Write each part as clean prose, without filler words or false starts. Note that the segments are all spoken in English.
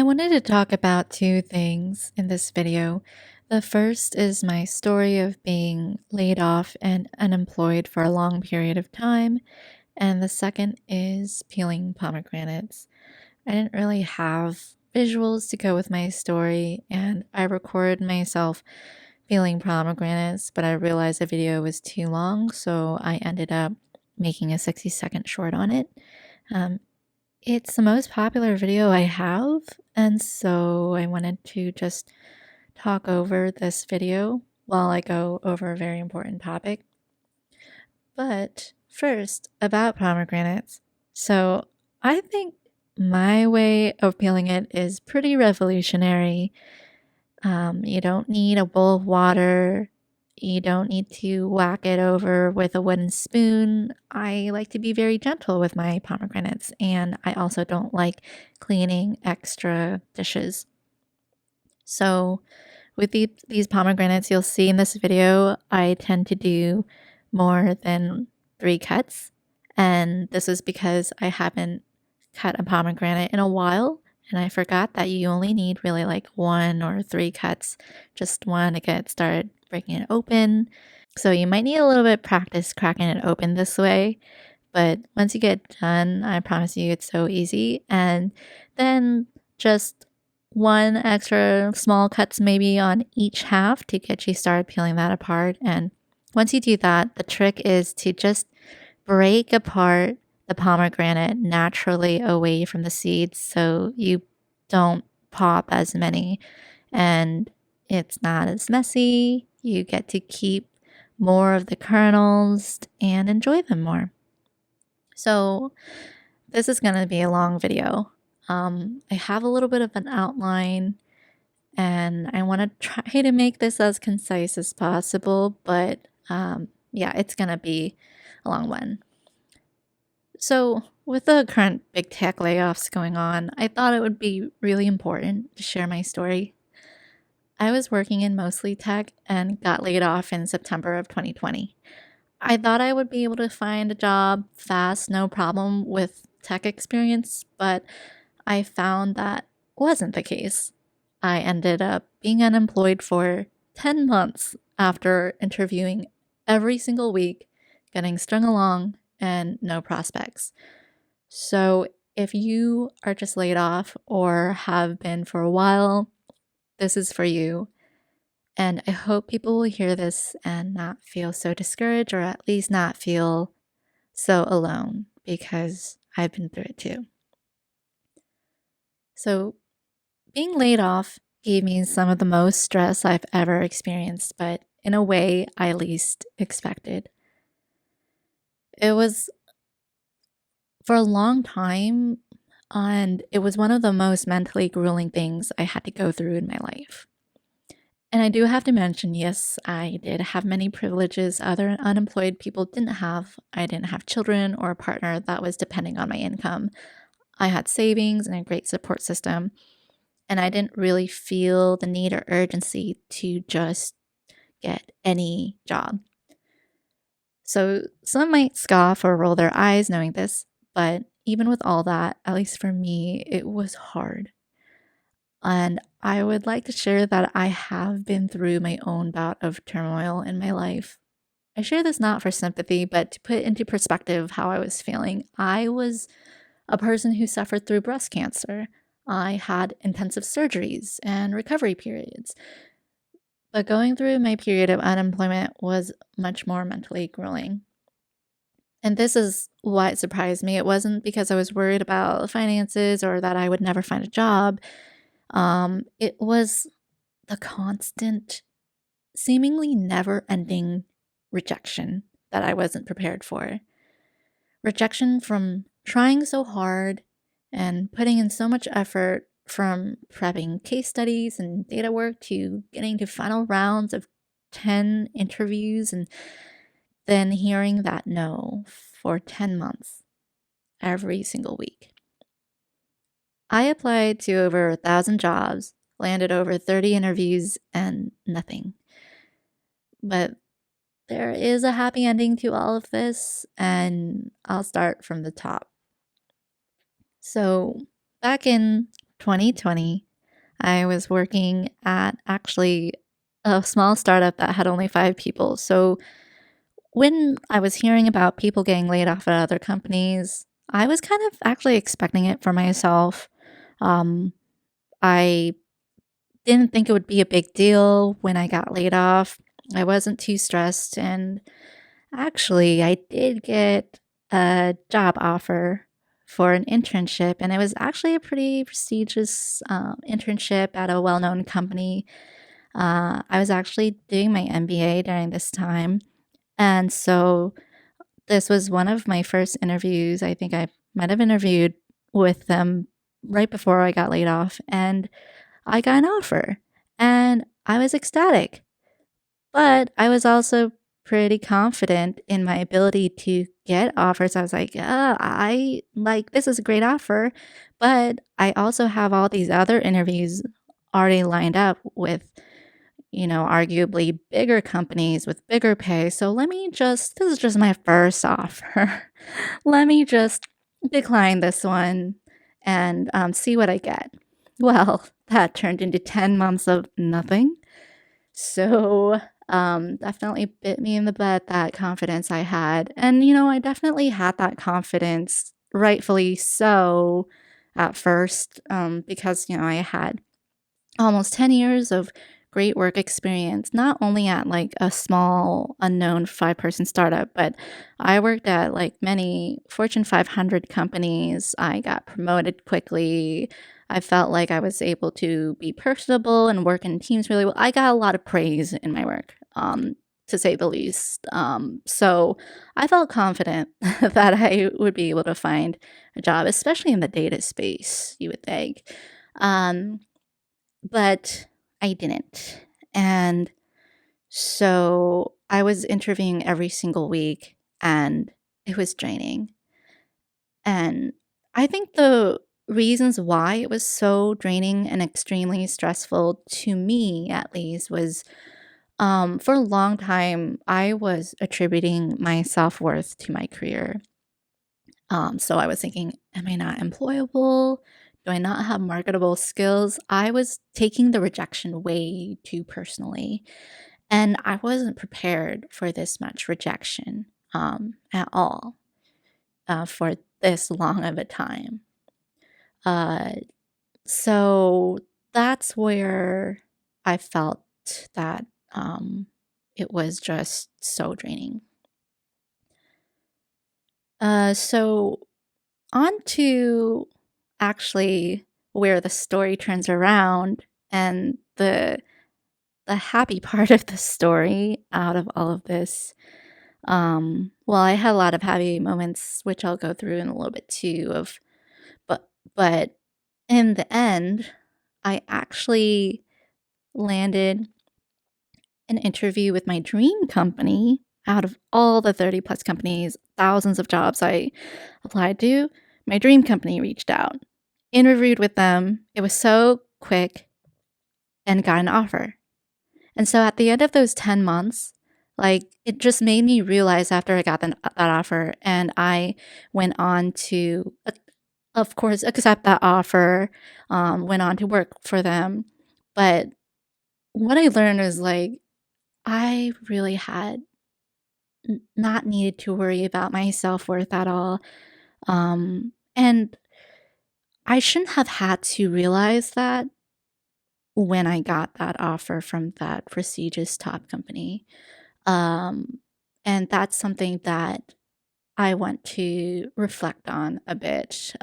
I wanted to talk about two things in this video. The first is my story of being laid off and unemployed for a long period of time, and the second is peeling pomegranates. I didn't really have visuals to go with my story, and I recorded myself peeling pomegranates, but I realized the video was too long, so I ended up making a 60-second short on it. Um, it's the most popular video I have, and so I wanted to just talk over this video while I go over a very important topic. But first, about pomegranates. So I think my way of peeling it is pretty revolutionary. You don't need a bowl of water. You don't need to whack it over with a wooden spoon. I like to be very gentle with my pomegranates, and I also don't like cleaning extra dishes. So, with these pomegranates you'll see in this video, I tend to do more than 3 cuts, and this is because I haven't cut a pomegranate in a while, and I forgot that you only need really like 1 or 3 cuts, just one to get started breaking it open. So you might need a little bit of practice cracking it open this way, but once you get done, I promise you it's so easy. And then just 1 extra small cuts maybe on each half to get you started peeling that apart. And once you do that, the trick is to just break apart the pomegranate naturally away from the seeds so you don't pop as many and it's not as messy. You get to keep more of the kernels and enjoy them more. So this is going to be a long video. I have a little bit of an outline and I want to try to make this as concise as possible, but yeah, it's going to be a long one. So with the current big tech layoffs going on, I thought it would be really important to share my story. I was working in mostly tech and got laid off in September of 2020. I thought I would be able to find a job fast, no problem with tech experience, but I found that wasn't the case. I ended up being unemployed for 10 months after interviewing every single week, getting strung along, and no prospects. So if you are just laid off or have been for a while, this is for you. And I hope people will hear this and not feel so discouraged, or at least not feel so alone, because I've been through it too. So being laid off gave me some of the most stress I've ever experienced, but in a way I least expected. It was for a long time, and it was one of the most mentally grueling things I had to go through in my life. And I do have to mention, yes, I did have many privileges other unemployed people didn't have. I didn't have children or a partner that was depending on my income. I had savings and a great support system, and I didn't really feel the need or urgency to just get any job. So some might scoff or roll their eyes knowing this, but even with all that, at least for me, it was hard. And I would like to share that I have been through my own bout of turmoil in my life. I share this not for sympathy, but to put into perspective how I was feeling. I was a person who suffered through breast cancer. I had intensive surgeries and recovery periods. But going through my period of unemployment was much more mentally grueling. And this is why it surprised me. It wasn't because I was worried about finances or that I would never find a job. It was the constant, seemingly never-ending rejection that I wasn't prepared for. Rejection from trying so hard and putting in so much effort, from prepping case studies and data work to getting to final rounds of 10 interviews and then hearing that no for 10 months every single week. I applied to over 1,000 jobs, landed over 30 interviews, and nothing. But there is a happy ending to all of this, and I'll start from the top. So back in 2020, I was working at actually a small startup that had only 5 people. So when I was hearing about people getting laid off at other companies, I was kind of actually expecting it for myself. Um, I didn't think it would be a big deal when I got laid off. I wasn't too stressed, and actually, I did get a job offer for an internship, and it was actually a pretty prestigious internship at a well known company. I was actually doing my MBA during this time. And so this was one of my first interviews. I think I might have interviewed with them right before I got laid off, and I got an offer. And I was ecstatic. But I was also pretty confident in my ability to get offers. I was like, I like this is a great offer, but I also have all these other interviews already lined up with, arguably bigger companies with bigger pay. So this is just my first offer. Let me just decline this one and see what I get. Well, that turned into 10 months of nothing. So, definitely bit me in the butt, that confidence I had. And, I definitely had that confidence, rightfully so, at first, because, I had almost 10 years of great work experience, not only at like a small, unknown 5-person startup, but I worked at like many Fortune 500 companies. I got promoted quickly. I felt like I was able to be personable and work in teams really well. I got a lot of praise in my work, to say the least. So I felt confident that I would be able to find a job, especially in the data space, you would think. Um, but I didn't. And so I was interviewing every single week, and it was draining. And I think the reasons why it was so draining and extremely stressful, to me at least, was for a long time, I was attributing my self worth to my career. So I was thinking, am I not employable? Do I not have marketable skills? I was taking the rejection way too personally. And I wasn't prepared for this much rejection at all for this long of a time. Uh, so that's where I felt that it was just so draining. So on to actually where the story turns around, and the happy part of the story out of all of this. Well, I had a lot of happy moments, which I'll go through in a little bit too. But in the end, I actually landed an interview with my dream company out of all the 30 plus companies, thousands of jobs I applied to. My dream company reached out, interviewed with them. It was so quick, and got an offer. And so at the end of those 10 months, like it just made me realize after I got that offer, and I went on to, of course, accept that offer, went on to work for them. But what I learned is like, I really had not needed to worry about my self worth at all. And I shouldn't have had to realize that when I got that offer from that prestigious top company. Um, and that's something that I want to reflect on a bit.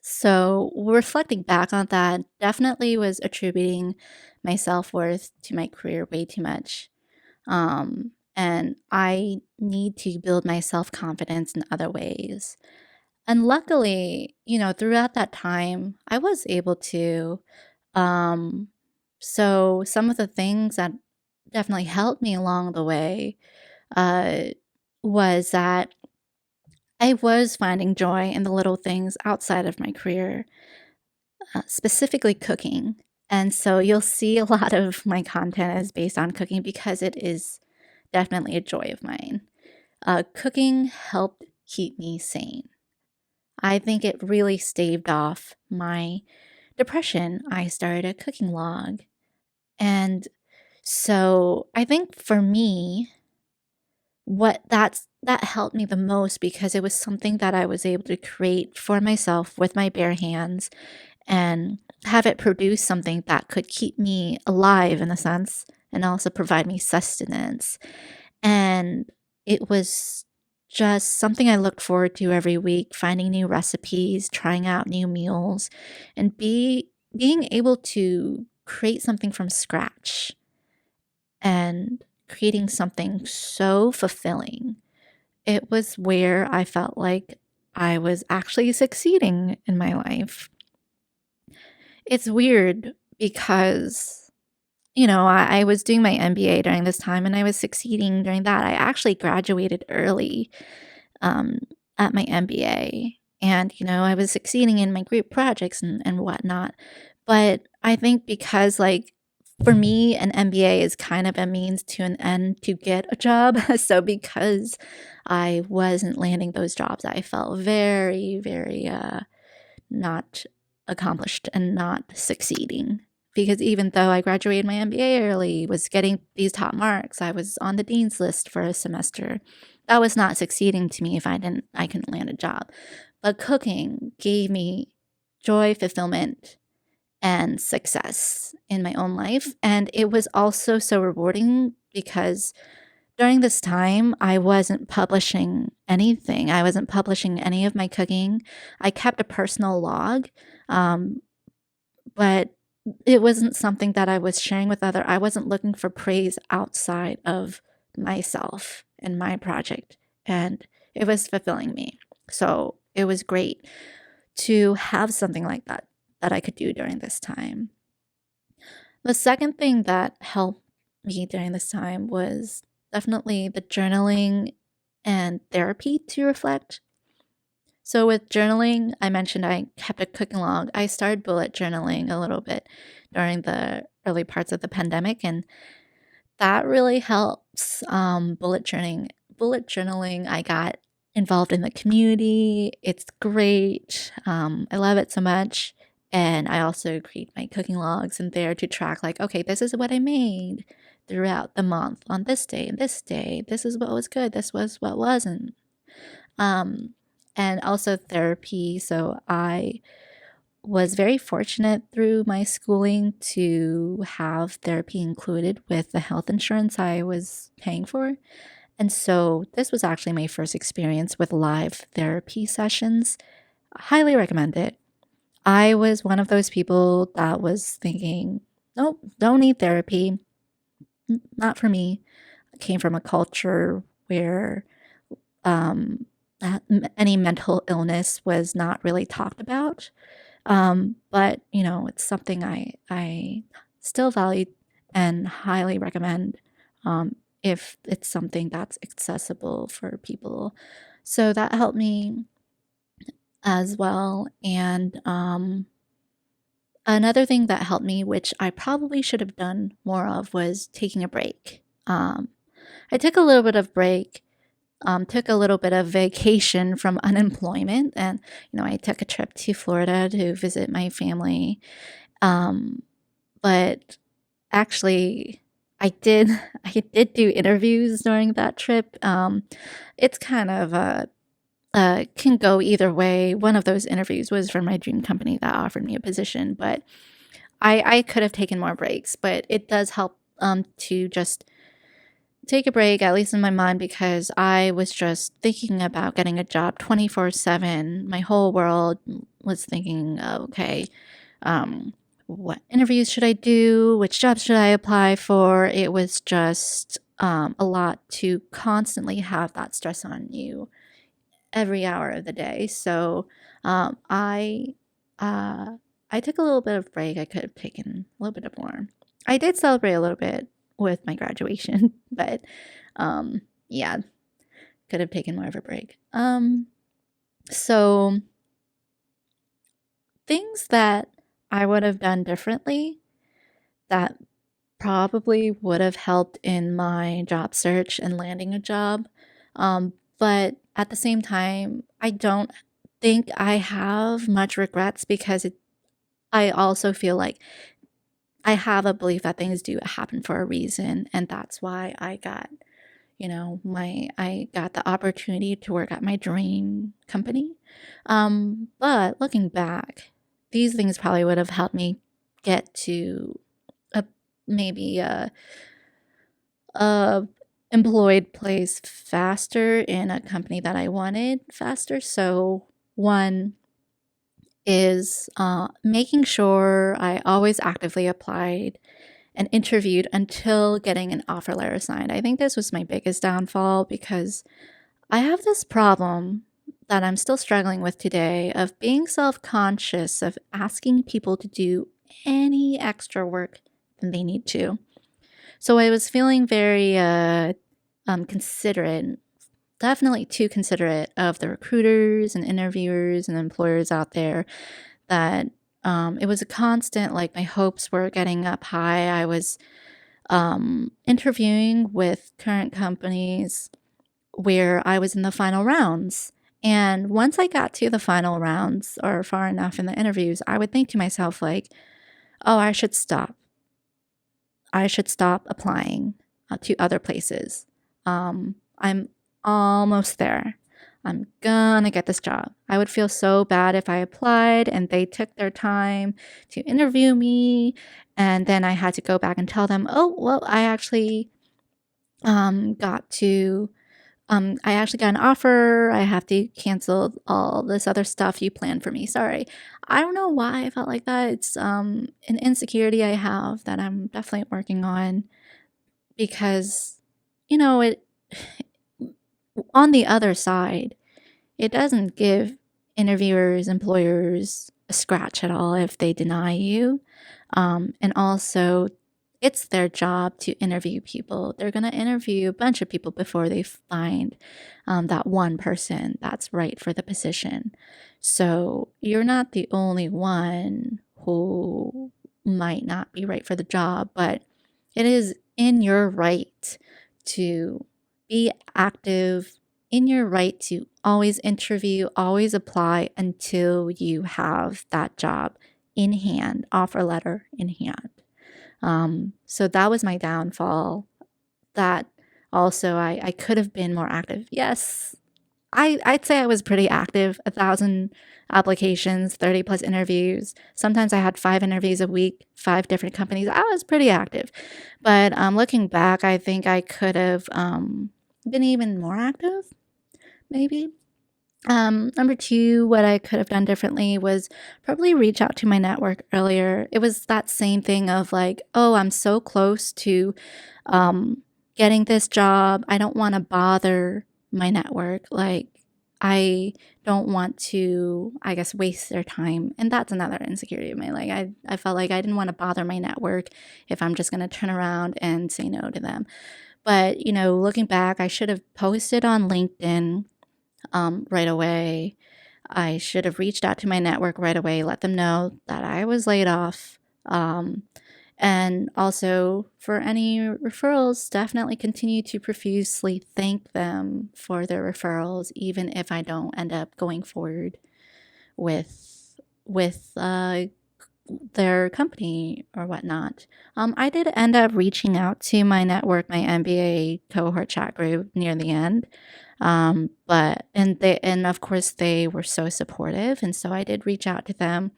So reflecting back on that, definitely was attributing my self-worth to my career way too much. And I need to build my self-confidence in other ways. And luckily, throughout that time, I was able to. Um, so some of the things that definitely helped me along the way uh, was that I was finding joy in the little things outside of my career, specifically cooking. And so you'll see a lot of my content is based on cooking because it is definitely a joy of mine. Cooking helped keep me sane. I think it really staved off my depression. I started a cooking log. And so I think for me, that helped me the most because it was something that I was able to create for myself with my bare hands and have it produce something that could keep me alive in a sense and also provide me sustenance. And it was just something I looked forward to every week, finding new recipes, trying out new meals, and being able to create something from scratch and creating something so fulfilling. It was where I felt like I was actually succeeding in my life. It's weird because, I was doing my MBA during this time and I was succeeding during that. I actually graduated early um, at my MBA. And, I was succeeding in my group projects and whatnot. But I think because, like, for me, an MBA is kind of a means to an end to get a job. So because I wasn't landing those jobs, I felt very, very not accomplished and not succeeding. Because even though I graduated my MBA early, was getting these top marks, I was on the dean's list for a semester. That was not succeeding to me if I couldn't land a job. But cooking gave me joy, fulfillment, and success in my own life. And it was also so rewarding because during this time, I wasn't publishing anything. I wasn't publishing any of my cooking. I kept a personal log, um, but it wasn't something that I was sharing with other. I wasn't looking for praise outside of myself and my project, and it was fulfilling me. So it was great to have something like that I could do during this time. The second thing that helped me during this time was definitely the journaling and therapy to reflect. So, with journaling, I mentioned I kept a cooking log. I started bullet journaling a little bit during the early parts of the pandemic, and that really helps. Bullet journaling, I got involved in the community. It's great. I love it so much. And I also create my cooking logs in there to track, like, okay, this is what I made throughout the month on this day and this day. This is what was good. This was what wasn't. Um, and also therapy. So I was very fortunate through my schooling to have therapy included with the health insurance I was paying for. And so this was actually my first experience with live therapy sessions. I highly recommend it. I was one of those people that was thinking, nope, don't need therapy. Not for me. I came from a culture where um, any mental illness was not really talked about. But it's something I still value and highly recommend if it's something that's accessible for people. So that helped me as well. And another thing that helped me, which I probably should have done more of, was taking a break. I took a little bit of break, took a little bit of vacation from unemployment, and I took a trip to Florida to visit my family. But actually, I did I did do interviews during that trip. It's kind of can go either way. One of those interviews was for my dream company that offered me a position, but I could have taken more breaks. But it does help to just take a break, at least in my mind, because I was just thinking about getting a job 24/7. My whole world was thinking, okay, what interviews should I do? Which jobs should I apply for? It was just a lot to constantly have that stress on you every hour of the day. So um, I uh, I took a little bit of break. I could have taken a little bit of more. I did celebrate a little bit with my graduation, but yeah, could have taken more of a break. So things that I would have done differently that probably would have helped in my job search and landing a job. But at the same time, I don't think I have much regrets because I also feel like I have a belief that things do happen for a reason, and that's why I got, I got the opportunity to work at my dream company. But looking back, these things probably would have helped me get to a maybe a employed place faster in a company that I wanted faster. So one is making sure I always actively applied and interviewed until getting an offer letter signed. I think this was my biggest downfall because I have this problem that I'm still struggling with today of being self-conscious of asking people to do any extra work than they need to. So I was feeling very considerate, definitely too considerate of the recruiters and interviewers and employers out there, that it was a constant, like my hopes were getting up high. I was interviewing with current companies where I was in the final rounds. And once I got to the final rounds or far enough in the interviews, I would think to myself, like, oh, I should stop. I should stop applying to other places. I'm almost there. I'm gonna get this job. I would feel so bad if I applied and they took their time to interview me, and then I had to go back and tell them, oh, well, I actually got to I actually got an offer. I have to cancel all this other stuff you planned for me. Sorry. I don't know why I felt like that. It's an insecurity I have that I'm definitely working on because, it on the other side, it doesn't give interviewers, employers a scratch at all if they deny you. And also, it's their job to interview people. They're going to interview a bunch of people before they find that one person that's right for the position. So you're not the only one who might not be right for the job, but it is in your right to be active, in your right to always interview, always apply until you have that job in hand, offer letter in hand. So that was my downfall. That also I could have been more active. Yes, I'd say I was pretty active. 1,000 applications, 30 plus interviews. Sometimes I had 5 interviews a week, 5 different companies. I was pretty active. But looking back, I think I could have been even more active, maybe. Number 2, what I could have done differently was probably reach out to my network earlier. It was that same thing of like, oh, I'm so close to getting this job. I don't want to bother my network. Like, I don't want to, I guess, waste their time. And that's another insecurity of mine. Like, I felt like I didn't want to bother my network if I'm just going to turn around and say no to them. But, looking back, I should have posted on LinkedIn right away. I should have reached out to my network right away, let them know that I was laid off. And also, for any referrals, definitely continue to profusely thank them for their referrals, even if I don't end up going forward with their company or whatnot. I did end up reaching out to my network, my MBA cohort chat group near the end. And of course they were so supportive, and so I did reach out to them.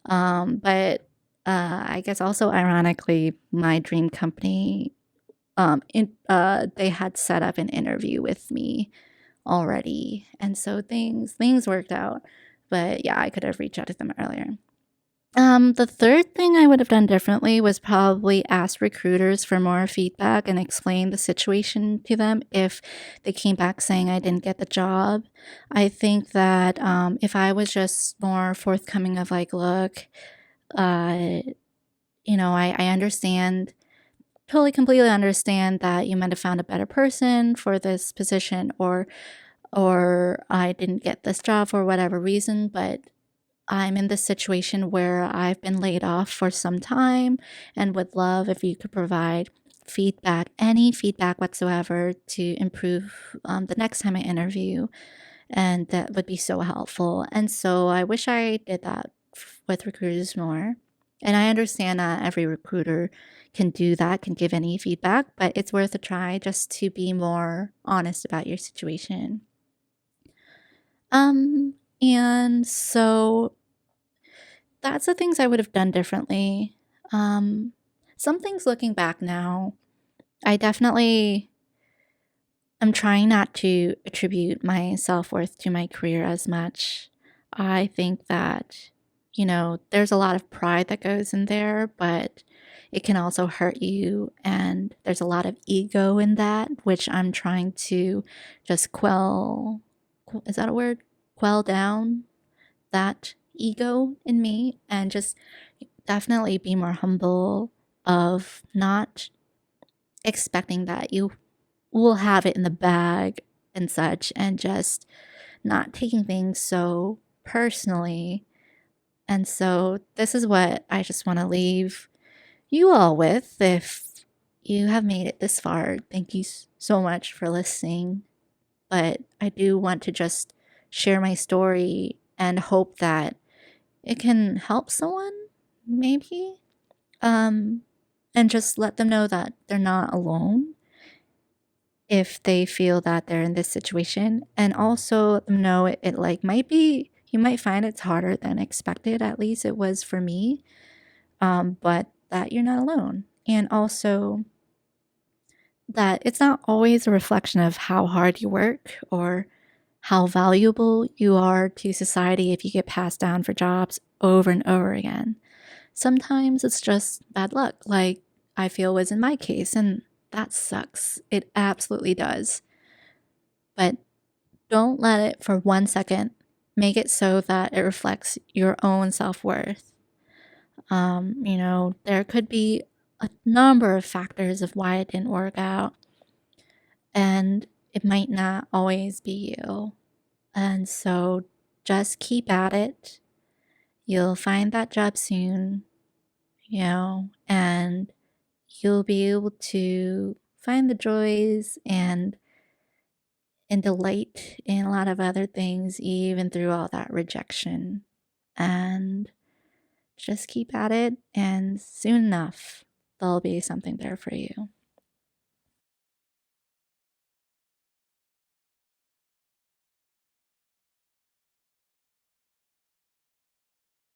But I guess also ironically, my dream company, they had set up an interview with me already, and so things worked out. But yeah, I could have reached out to them earlier. The third thing I would have done differently was probably ask recruiters for more feedback and explain the situation to them if they came back saying I didn't get the job. I think that if I was just more forthcoming of like, look, I understand, totally completely understand that you might have found a better person for this position, or I didn't get this job for whatever reason, but I'm in this situation where I've been laid off for some time and would love if you could provide feedback, any feedback whatsoever, to improve the next time I interview. And that would be so helpful. And so I wish I did that with recruiters more. And I understand not every recruiter can do that, can give any feedback, but it's worth a try just to be more honest about your situation. And so that's the things I would have done differently. Some things looking back now, I definitely am trying not to attribute my self-worth to my career as much. I think that, there's a lot of pride that goes in there, but it can also hurt you. And there's a lot of ego in that, which I'm trying to just is that a word? Quell down that ego in me and just definitely be more humble of not expecting that you will have it in the bag and such, and just not taking things so personally. And so this is what I just want to leave you all with. If you have made it this far, thank you so much for listening. But I do want to just share my story and hope that it can help someone, maybe. And just let them know that they're not alone if they feel that they're in this situation. And also let them know it like might be, you might find it's harder than expected. At least it was for me. But that you're not alone. And also that it's not always a reflection of how hard you work or how valuable you are to society if you get passed down for jobs over and over again. Sometimes it's just bad luck, like I feel was in my case, and that sucks. It absolutely does. But don't let it for 1 second make it so that it reflects your own self-worth. There could be a number of factors of why it didn't work out, and it might not always be you. And so just keep at it. You'll find that job soon, and you'll be able to find the joys and delight in a lot of other things, even through all that rejection. And just keep at it, and soon enough, there'll be something there for you.